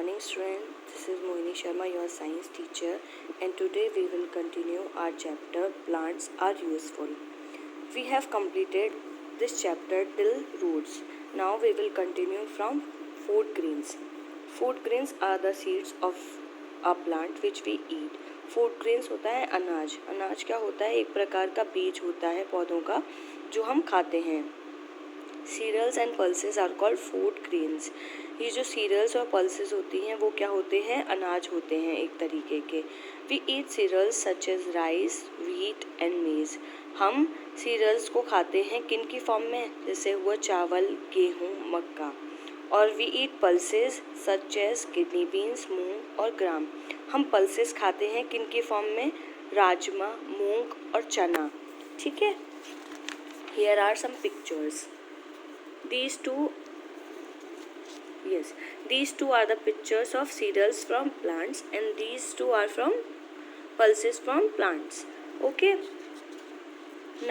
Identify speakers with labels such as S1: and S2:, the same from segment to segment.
S1: morning student, this is Mohini Sharma, your science teacher, and today we will continue our chapter Plants are Useful. We have completed this chapter till roots. Now we will continue from food grains. Food grains are the seeds of a plant which we eat. Food grains होता है अनाज. अनाज क्या होता है? एक प्रकार का बीज होता है पौधों का जो हम खाते हैं. Cereals and pulses are called food grains. ये जो सीरियल्स और पल्सेस होती हैं वो क्या होते हैं? अनाज होते हैं एक तरीके के. We eat cereals such as rice, wheat and maize. हम सीरियल्स को खाते हैं किन की फॉर्म में? जैसे हुआ चावल, गेहूँ, मक्का. और we eat pulses such as kidney beans, moong और ग्राम. हम पल्सेस खाते हैं किन की फॉर्म में? राजमा, मूंग और चना. ठीक है. Here are some pictures. These two are the pictures of cereals from plants and these two are from pulses from plants. Okay.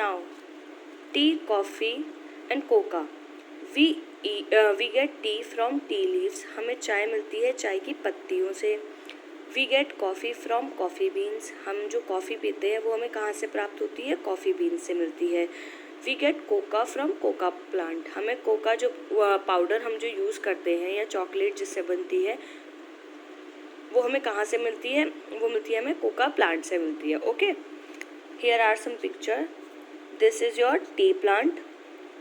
S1: Now, tea, coffee and coca. We get tea from tea leaves. हमें चाय मिलती है चाय की पत्तियों से. We get coffee from coffee beans. हम जो कॉफ़ी पीते हैं वो हमें कहाँ से प्राप्त होती है? कॉफ़ी बीन से मिलती है. We get cocoa from cocoa plant. हमें कोका जो पाउडर हम जो यूज़ करते हैं या चॉकलेट जिससे बनती है वो हमें कहाँ से मिलती है? वो मिलती है हमें कोका प्लांट से मिलती है. Okay. Here are some picture. This is your tea plant.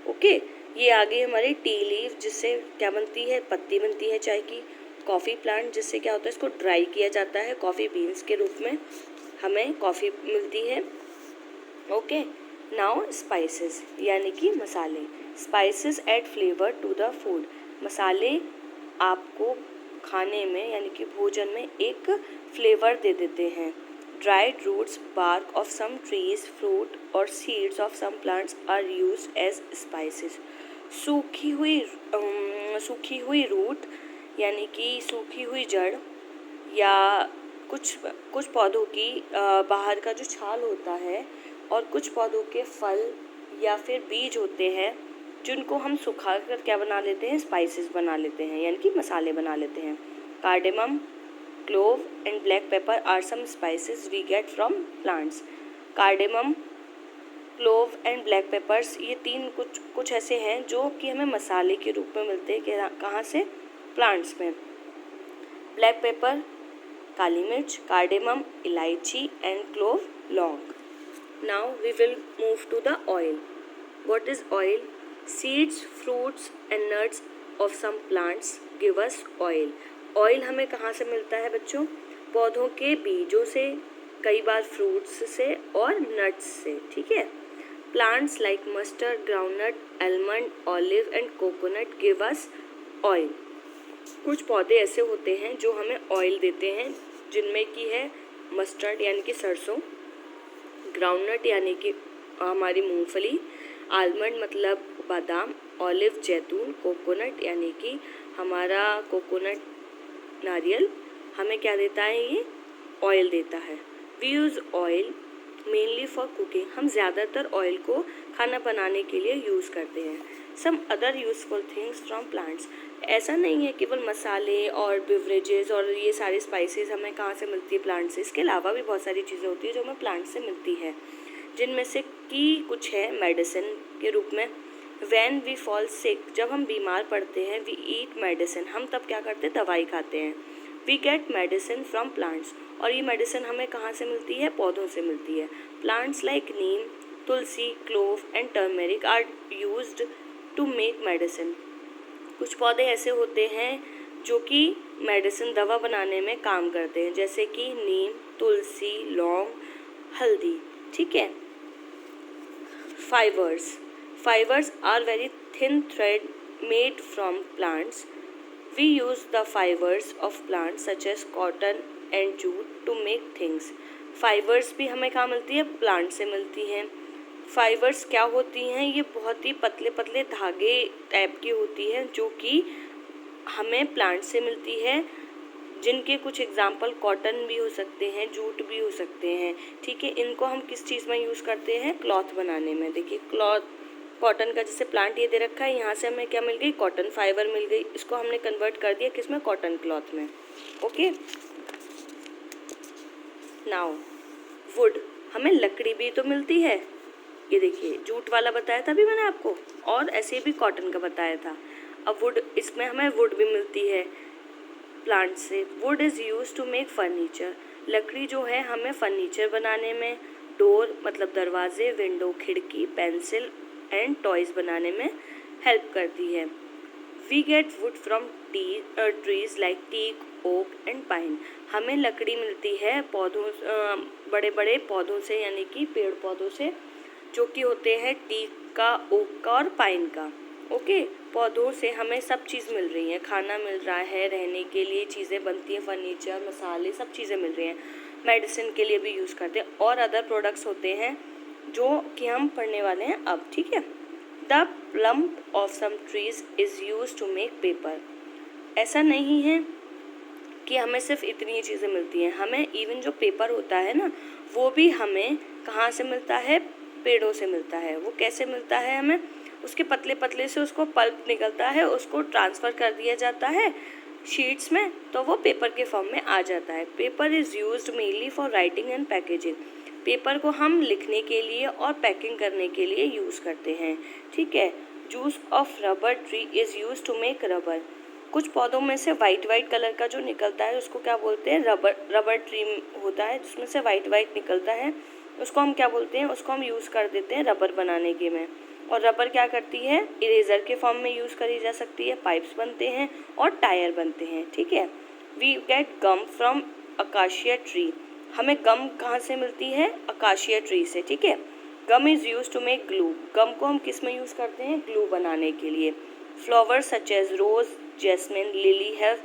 S1: Okay. ये आगे हमारी टी लीफ जिससे क्या बनती है? पत्ती बनती है चाय की. कॉफ़ी प्लांट जिससे क्या होता है? इसको ड्राई किया जाता है कॉफ़ी बीन्स के रूप में हमें कॉफ़ी मिलती है. ओके. नाउ स्पाइसेस यानी कि मसाले. Spices add flavour to the food. मसाले आपको खाने में यानी कि भोजन में एक फ्लेवर दे देते हैं. Dried roots, bark of some trees, fruit और seeds of some plants are used as spices. सूखी हुई रूट यानी कि सूखी हुई जड़ या कुछ पौधों की बाहर का जो छाल होता है और कुछ पौधों के फल या फिर बीज होते हैं जिनको हम सुखा कर क्या बना लेते हैं? स्पाइसेस बना लेते हैं यानी कि मसाले बना लेते हैं. Cardamom, clove and black pepper are some spices we get from plants. Cardamom, clove and black peppers ये तीन कुछ ऐसे हैं जो कि हमें मसाले के रूप में मिलते हैं. कहाँ से? प्लांट्स में. ब्लैक पेपर काली मिर्च, कार्डेमम इलायची एंड क्लोव लौंग. Now we will move to the oil. What is oil? Seeds, fruits and nuts of some plants give us oil. Oil हमें कहाँ से मिलता है बच्चों? पौधों के बीजों से, कई बार फ्रूट्स से और नट्स से. ठीक है. Plants like mustard, groundnut, almond, olive and coconut give us oil. कुछ पौधे ऐसे होते हैं जो हमें ऑयल देते हैं जिनमें की है मस्टर्ड यानी कि सरसों, ग्राउंडनट यानी कि हमारी मूंगफली, आलमंड मतलब बादाम, ऑलिव जैतून, कोकोनट यानी कि हमारा कोकोनट नारियल हमें क्या देता है? ये ऑयल देता है. We use oil mainly for cooking. हम ज़्यादातर ऑयल को खाना बनाने के लिए यूज़ करते हैं. Some other useful things from plants. ऐसा नहीं है केवल मसाले और बिवरेजेस और ये सारी स्पाइसेस हमें कहाँ से मिलती है? प्लांट से. इसके अलावा भी बहुत सारी चीज़ें होती है जो हमें प्लांट से मिलती है जिनमें से कि कुछ है मेडिसिन के रूप में. व्हेन वी फॉल सिक, जब हम बीमार पड़ते हैं, वी ईट मेडिसिन, हम तब क्या करते हैं? दवाई खाते हैं. We get medicine from plants. और ये मेडिसिन हमें कहाँ से मिलती है? पौधों से मिलती है. Plants like neem, tulsi, clove and turmeric are used to make medicine. कुछ पौधे ऐसे होते हैं जो कि मेडिसिन दवा बनाने में काम करते हैं जैसे कि नीम, तुलसी, लौंग, हल्दी. ठीक है. Fibres are very thin thread made from plants. We use the fibres of plants such as cotton and jute to make things. Fibres भी हमें कहाँ मिलती है? प्लांट से मिलती हैं. फाइबर्स क्या होती हैं? ये बहुत ही पतले पतले धागे टाइप की होती हैं जो कि हमें प्लांट से मिलती है जिनके कुछ एग्जाम्पल कॉटन भी हो सकते हैं, जूट भी हो सकते हैं. ठीक है. इनको हम किस चीज़ में यूज़ करते हैं? क्लॉथ बनाने में. देखिए कॉटन का जैसे प्लांट ये दे रखा है, यहाँ से हमें क्या मिल गई, कॉटन फाइबर मिल गई, इसको हमने कन्वर्ट कर दिया किसमें, कॉटन क्लॉथ में। ओके, नाउ वुड, हमें लकड़ी भी तो मिलती है, ये देखिए जूट वाला बताया था अभी मैंने आपको, और ऐसे भी कॉटन का बताया था। अब वुड, इसमें हमें वुड भी मिलती है प्लांट से। Wood is use to make furniture, लकड़ी जो है हमें फर्नीचर बनाने में, डोर मतलब दरवाजे, विंडो, खिड़की, पेंसिल एंड टॉयज बनाने में हेल्प करती है। We get wood from trees like teak, oak and pine, हमें लकड़ी मिलती है पौधों, बड़े बड़े पौधों से, यानी कि पेड़ पौधों से, जो कि होते हैं टीक का, ओक का और पाइन का। ओके, पौधों से हमें सब चीज़ मिल रही है, खाना मिल रहा है, रहने के लिए चीज़ें बनती हैं, फर्नीचर, मसाले, सब चीज़ें मिल रही हैं, मेडिसिन के लिए भी यूज़ करते हैं, और अदर प्रोडक्ट्स होते हैं जो कि हम पढ़ने वाले हैं अब। ठीक है, the pulp of some trees is use to make paper, ऐसा नहीं है कि हमें सिर्फ इतनी ही चीज़ें मिलती हैं, हमें इवन जो पेपर होता है ना, वो भी हमें कहाँ से मिलता है, पेड़ों से मिलता है। वो कैसे मिलता है, हमें उसके पतले पतले से उसको पल्प निकलता है, उसको ट्रांसफ़र कर दिया जाता है शीट्स में, तो वो पेपर के फॉर्म में आ जाता है। Paper is used mainly for writing and packaging, paper को हम लिखने के लिए और पैकिंग करने के लिए यूज़ करते हैं। ठीक है, juice of rubber tree is use to make rubber, कुछ पौधों में से वाइट कलर का जो निकलता है उसको क्या बोलते हैं, रबर ट्री होता है जिसमें से वाइट निकलता है, उसको हम क्या बोलते हैं, उसको हम यूज़ कर देते हैं रबर बनाने के में। और रबर क्या करती है, इरेजर के फॉर्म में यूज़ करी जा सकती है, पाइप्स बनते हैं और टायर बनते हैं। ठीक है, we get gum from acacia tree, हमें गम कहाँ से मिलती है, अकाशिया ट्री से। ठीक है, gum is use to make glue, gum को हम किस में यूज़ करते हैं, ग्लू बनाने के लिए। Flowers such as rose, jasmine, lily have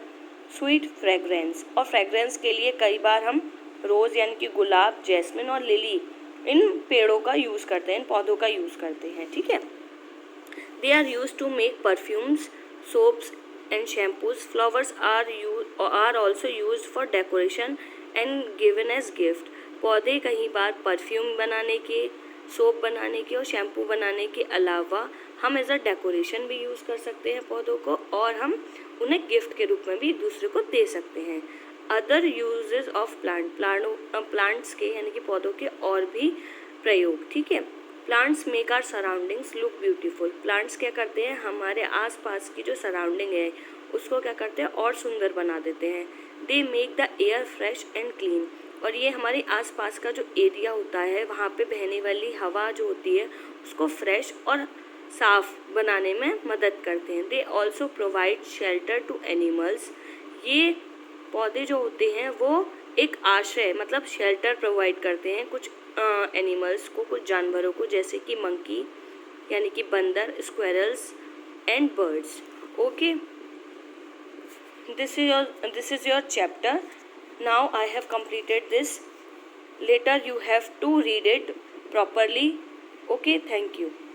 S1: sweet fragrance, और फ्रेगरेंस के लिए कई बार हम रोज़ यानी कि गुलाब, जैस्मिन और लिली, इन पेड़ों का यूज़ करते हैं, इन पौधों का यूज़ करते हैं। ठीक है, they are use to make perfumes, soaps and shampoos. Flowers are also use for decoration and given as gift, पौधे कई बार परफ्यूम बनाने के, सोप बनाने के और शैम्पू बनाने के अलावा हम एज अ डेकोरेशन भी यूज़ कर सकते हैं पौधों को, और हम उन्हें गिफ्ट के रूप में भी एक दूसरे को दे सकते हैं। अदर यूजेस ऑफ प्लांट्स के यानी कि पौधों के और भी प्रयोग। ठीक है, plants make our surroundings look beautiful, plants क्या करते हैं, हमारे आसपास की जो सराउंडिंग है उसको क्या करते हैं, और सुंदर बना देते हैं। They make the air fresh and clean, और ये हमारे आसपास का जो एरिया होता है वहाँ पे बहने वाली हवा जो होती है उसको फ्रेश और साफ बनाने में मदद करते हैं। They also provide shelter to animals, ये पौधे जो होते हैं वो एक आश्रय मतलब शेल्टर प्रोवाइड करते हैं कुछ एनिमल्स को, कुछ जानवरों को, जैसे कि मंकी यानी कि बंदर, squirrels and birds. Okay, this is your chapter. Now I have completed this. Later you have to read it properly. Okay, thank you.